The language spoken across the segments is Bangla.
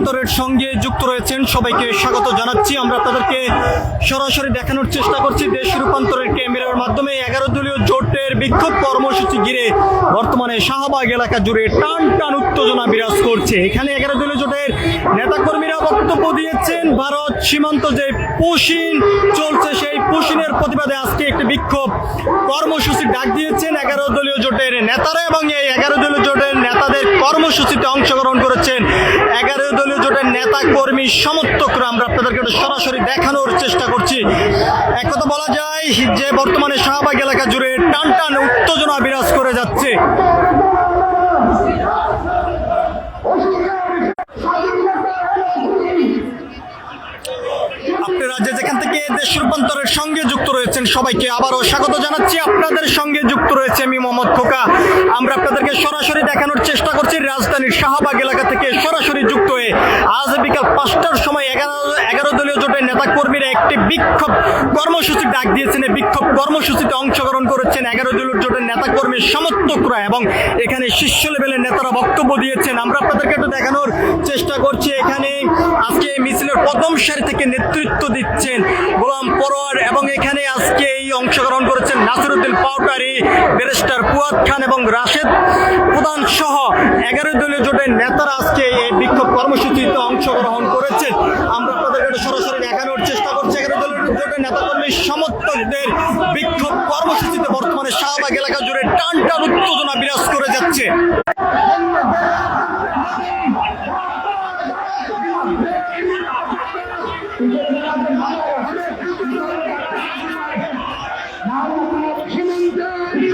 রূপান্তরের সঙ্গে যুক্ত রয়েছেন সবাইকে স্বাগত জানাচ্ছি। আমরা আপনাদেরকে সরাসরি দেখানোর চেষ্টা করছি দেশ রূপান্তরের ক্যামেরার মাধ্যমে 11 দলীয় জোটের বিক্ষোভ কর্মসূচি ঘিরে বর্তমানে শাহবাগ এলাকা জুড়ে টান টান উত্তেজনা বিরাজ করছে। এখানে 11 দলীয় জোটের নেতাকর্মীরা বক্তব্য দিয়েছেন। ভারত সীমান্ত যে পুশিন চলছে সেই পুশিনের প্রতিবাদে আজকে একটি বিক্ষোভ কর্মসূচি ডাক দিয়েছেন 11 দলীয় জোটের নেতারা এবং এই 11 দলীয় জোটের নেতাদের কর্মসূচিতে অংশগ্রহণ করেছেন 11 দলীয় জোটের নেতা কর্মী সমর্থকরা। আমরা আপনাদেরকে সরাসরি দেখানোর চেষ্টা করছি। এক কথা বলা যায় যে বর্তমানে শাহবাগ এলাকা জুড়ে টান টান উত্তেজনা বিরাজ করে যাচ্ছে। আপনারা যেখান থেকে দেশ রূপান্তরের সঙ্গে যুক্ত রয়েছেন সবাইকে আবারও স্বাগত জানাচ্ছি। আপনাদের সঙ্গে যুক্ত রয়েছে আমি মোহাম্মদ খোকা। আমরা আপনাদেরকে সরাসরি দেখানোর চেষ্টা করছি রাজধানীর শাহবাগ এলাকা থেকে সরাসরি যুক্ত হয়ে আজ বিকাল 5টার সময় 11 দলীয় জোটের নেতা কর্মীরা একটি বিক্ষোভ কর্মসূচি ডাক দিয়েছেন। এই বিক্ষোভ কর্মসূচিতে অংশগ্রহণ করেছেন 11 দলীয় জোটের নেতা কর্মীর সমর্থকরা এবং এখানে শীর্ষ লেভেলের নেতারা বক্তব্য দিয়েছেন। আমরা আপনাদেরকে একটু দেখানোর চেষ্টা করছি। এখানে আজকে মিছিলের প্রথম সারি থেকে নেতৃত্ব দিচ্ছেন গোলাম পরোয়ার এবং এখানে আজকে এই অংশগ্রহণ করেছেন নাসিরউদ্দিন পাউটারি, ব্যারিস্টার ফুয়াদ খান এবং রাশেদ প্রধান সহ 11 দলীয় জোটের নেতারা আজকে এই বিক্ষোভ কর্মসূচিতে অংশগ্রহণ করেছেন। আমরা আপনাদেরকে সরাসরি দেখানোর চেষ্টা করছি 11 দলীয় জোটের নেতাকর্মী সমর্থকদের বিক্ষোভ কর্মসূচিতে বর্তমানে শাহবাগ এলাকা জুড়ে টান টান উত্তেজনা বিরাজ করে যাচ্ছে।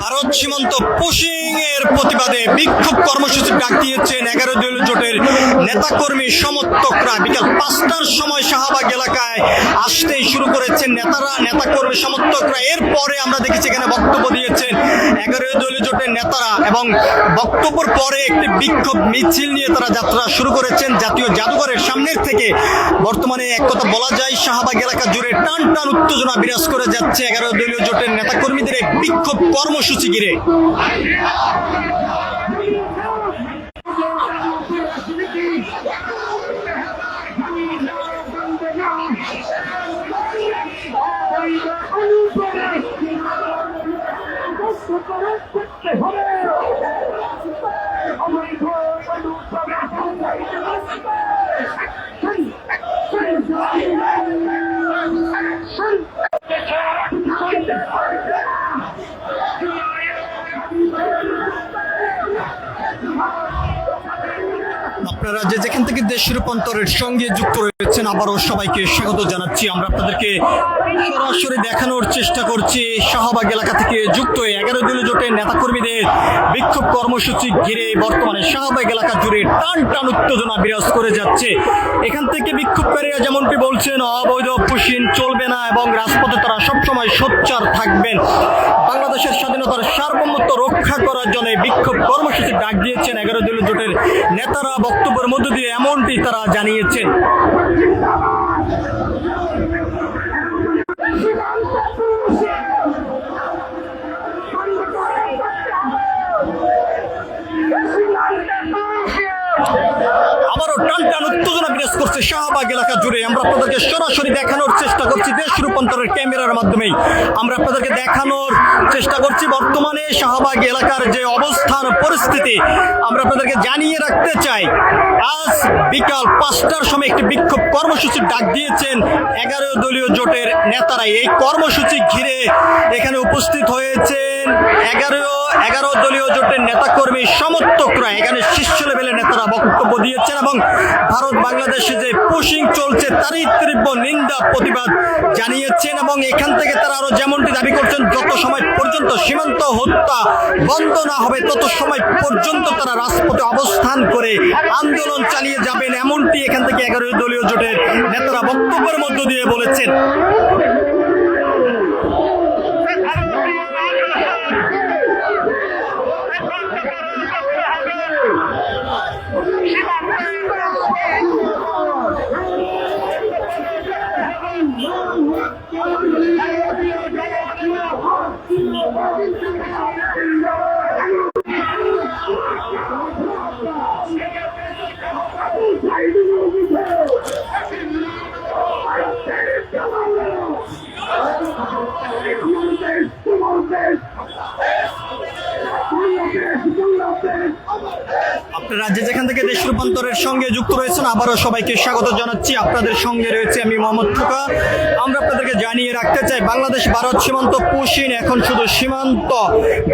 ভারত সীমান্ত পুশিং এর প্রতিবাদে বিক্ষোভ কর্মসূচি ডাক দিয়েছেন 11 দলীয় জোটের নেতাকর্মী সমর্থকরা। বিকাল 5টার সময় শাহবাগ এলাকায় আসতেই শুরু করেছেন নেতাকর্মী সমর্থকরা। এরপরে আমরা দেখেছি এখানে বক্তব্য দিয়েছেন 11 দলীয় জোটের নেতারা এবং বক্তব্যের পরে একটি বিক্ষোভ মিছিল নিয়ে তারা যাত্রা শুরু করেছেন জাতীয় জাদুঘরের সামনের থেকে। বর্তমানে এক কথা বলা যায় শাহবাগ এলাকা জুড়ে টান টান উত্তেজনা বিরাজ করে যাচ্ছে 11 দলীয় জোটের নেতাকর্মীদের এই বিক্ষোভ কর্মসূচি ঘিরে। আপনারা যেখান থেকে দেশ রূপান্তরের সঙ্গে যুক্ত রয়েছেন আবারও সবাইকে স্বাগত জানাচ্ছি। আমরা আপনাদেরকে সরাসরি দেখানোর চেষ্টা করছি শাহবাগ এলাকা থেকে যুক্ত হয়ে 11 দলীয় জোটের নেতাকর্মীদের বিক্ষোভ কর্মসূচি ঘিরে বর্তমানে শাহবাগ এলাকা জুড়ে টান টান উত্তেজনা বিরাজ করে যাচ্ছে। এখান থেকে বিক্ষোভকারীরা যেমনটি বলছেন অবৈধ পুশিন চলবে না এবং রাজপথে তারা সবসময় সোচ্চার থাকবেন। বাংলাদেশের স্বাধীনতার সার্বভৌমত্ব রক্ষা করার জন্য বিক্ষোভ কর্মসূচি ডাক দিয়েছেন 11 দলীয় জোটের নেতারা। বক্তব্যের মধ্য দিয়ে এমনটি তারা জানিয়েছেন। আবারও টান টান উত্তেজনা বিরাজ করছে শাহবাগ এলাকা জুড়ে। আমরা আপনাদেরকে সরাসরি দেখানোর চেষ্টা করছি দেশ রূপান্তরের ক্যামেরার মাধ্যমেই। আমরা আপনাদেরকে দেখানোর চেষ্টা করছি বর্তমানে শাহবাগ এলাকার যে অবস্থান পরিস্থিতি আমরা আপনাদেরকে জানিয়ে রাখতে চাই। আজ বিকাল 5টার সময় একটি বিক্ষোভ কর্মসূচি ডাক দিয়েছেন 11 দলীয় জোটের নেতারা। এই কর্মসূচি ঘিরে এখানে উপস্থিত হয়েছেন 11 দলীয় জোটের নেতাকর্মী সমর্থকরা। এখানে শীর্ষ লেভেলের নেতারা বক্তব্য দিয়েছেন এবং ভারত বাংলাদেশে যে পুশিং চলছে তারই তীব্র নিন্দা প্রতিবাদ জানিয়েছেন এবং এখান থেকে তারা আরো যেমনটি দাবি করছেন যত সময় পর্যন্ত সীমান্ত হত্যা বন্ধ না হবে তত সময় পর্যন্ত তারা রাজপথে অবস্থান করে আন্দোলন চালিয়ে যাবেন, এমনটি এখান থেকে 11 দলীয় জোটের নেতারা বক্তব্যের মধ্য দিয়ে বলেছেন। আপনার রাজ্যে যেখান থেকে দেশ রূপান্তরের সঙ্গে যুক্ত রয়েছেন আবারও সবাইকে স্বাগত জানাচ্ছি। আপনাদের সঙ্গে রয়েছে আমি মোহাম্মদ খোকা। আমরা আপনাদেরকে জানিয়ে রাখতে চাই, বাংলাদেশ ভারত সীমান্ত পুশিন এখন শুধু সীমান্ত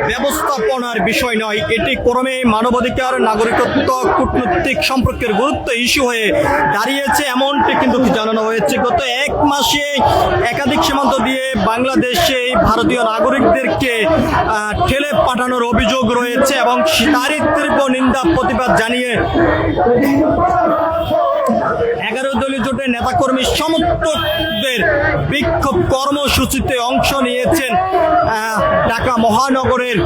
ব্যবস্থাপনার বিষয় নয়, এটি ক্রমে মানবাধিকার, নাগরিকত্ব, কূটনৈতিক সম্পর্কের গুরুত্ব ইস্যু হয়ে দাঁড়িয়েছে, এমনটি কিন্তু জানানো হয়েছে। গত এক মাসে একাধিক সীমান্ত দিয়ে বাংলাদেশে ভারতীয় নাগরিকদেরকে ঠেলে পাঠানোর অভিযোগ রয়েছে এবং তারই তীব্র নিন্দা প্রতিবাদ জানিয়ে 11 দলীয় জোটের নেতাকর্মী সমর্থকদের বিক্ষোভ কর্মসূচিতে অংশ নিয়েছেন ঢাকা মহানগরের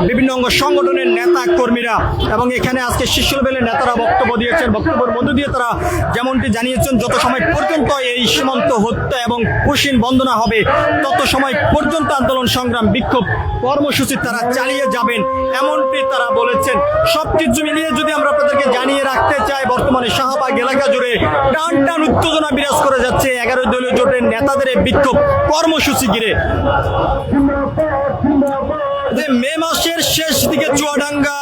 বিভিন্ন অঙ্গ সংগঠনের নেতা কর্মীরা এবং এখানে আজকে শীর্ষ লেভেলের নেতারা বক্তব্য দিয়েছেন। বক্তব্যের মধ্য দিয়ে তারা যেমনটি জানিয়েছেন, যত সময় পর্যন্ত এই সীমান্ত হত্যা এবং পুশিন বন্ধ না হবে তত সময় পর্যন্ত আন্দোলন, সংগ্রাম, বিক্ষোভ কর্মসূচি তারা চালিয়ে যাবেন, এমনটি তারা বলেছেন। সবকিছু মিলিয়ে যদি আমরা আপনাদেরকে জানিয়ে রাখতে চাই, বর্তমানে শাহবাগ এলাকা জুড়ে টান টান উত্তেজনা বিরাজ করে যাচ্ছে 11 দলীয় জোটের নেতাদের এই বিক্ষোভ কর্মসূচি ঘিরে। মে মাসের শেষ দিকে চুয়াডাঙ্গা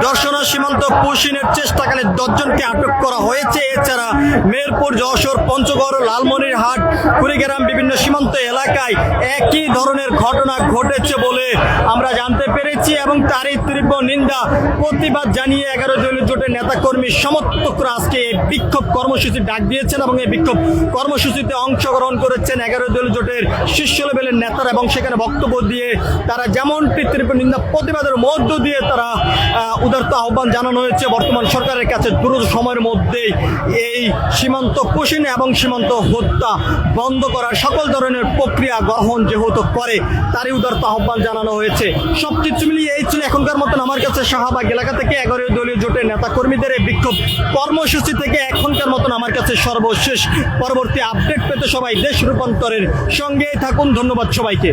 দর্শনা সীমান্ত পুশিনের চেষ্টাকালে 10 জনকে আটক করা হয়েছে। এছাড়া মেহেরপুর, যশোর, পঞ্চগড়, লালমনিরহাট, কুড়িগ্রাম বিভিন্ন সীমান্ত এলাকায় একই ধরনের ঘটনা ঘটেছে বলে আমরা জানতে পেরেছি এবং তারই তীব্র নিন্দা প্রতিবাদ জানিয়ে 11 দলীয় জোটের নেতাকর্মী সমর্থকরা আজকে এই বিক্ষোভ কর্মসূচি ডাক দিয়েছেন এবং এই বিক্ষোভ কর্মসূচিতে অংশগ্রহণ করেছেন 11 দলীয় জোটের শীর্ষ লেভেলের নেতারা এবং সেখানে বক্তব্য দিয়ে তারা যেমনটি তীব্র নিন্দা প্রতিবাদের মধ্য দিয়ে তারা উদারত আহ্বান জানানো হয়েছে বর্তমান সরকারের কাছে দ্রুত সময়ের মধ্যেই এই সীমান্ত পুশিন এবং সীমান্ত হত্যা বন্ধ করার সকল ধরনের প্রক্রিয়া গ্রহণ যেহেতু করে তারই উদারত আহ্বান জানানো হয়েছে। সবকিছু মিলিয়ে এই ছিল এখনকার মতন আমার কাছে শাহবাগ এলাকা থেকে 11 দলীয় জোটের নেতা কর্মীদের এই বিক্ষোভ কর্মসূচি থেকে এখনকার মতন আমার কাছে সর্বশেষ। পরবর্তী আপডেট পেতে সবাই দেশ রূপান্তরের সঙ্গে থাকুন। ধন্যবাদ সবাইকে।